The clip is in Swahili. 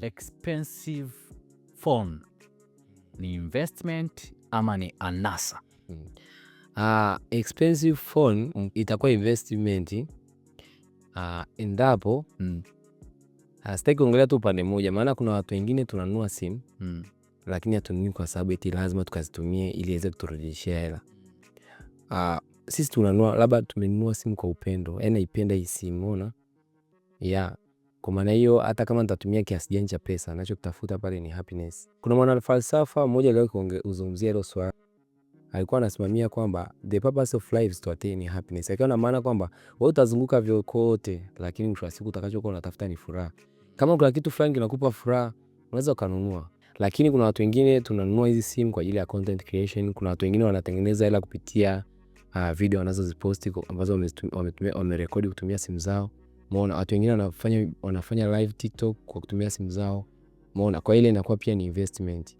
expensive phone ni investment ama ni anasa? Expensive phone itakuwa investment endapo sitaki kuongelea tu upande mmoja, maana kuna watu wengine tunanunua simu lakini hatununui kwa sababu eti lazima tukazitumie ili iweze kuturudishia hela. Sisi tunanunua labda tumenunua simu kwa upendo, yaani naipenda hii simu, unaona? Kwa maana hiyo hata kama nitatumia kiasi gani cha pesa, ninachokitafuta pale ni happiness. Kuna mwana falsafa mmoja aliwahi kuzungumzia hilo swala. Alikuwa anasimamia kwamba the purpose of life is to attain happiness. Akiwa na maana kwamba wewe utazunguka vyokote lakini mwisho wa siku utakachokuwa unatafuta ni furaha. Kama kuna kitu fulani kinakupa furaha, unaweza kununua. Lakini kuna watu wengine tunanunua hizi simu kwa ajili ya content creation. Kuna watu wengine wanatengeneza hela kupitia video wanazoziposti ambazo wamerekodi kutumia simu zao. Umeona, watu wengine wanafanya live TikTok kwa kutumia simu zao. Umeona, kwa ile inakuwa pia ni investment.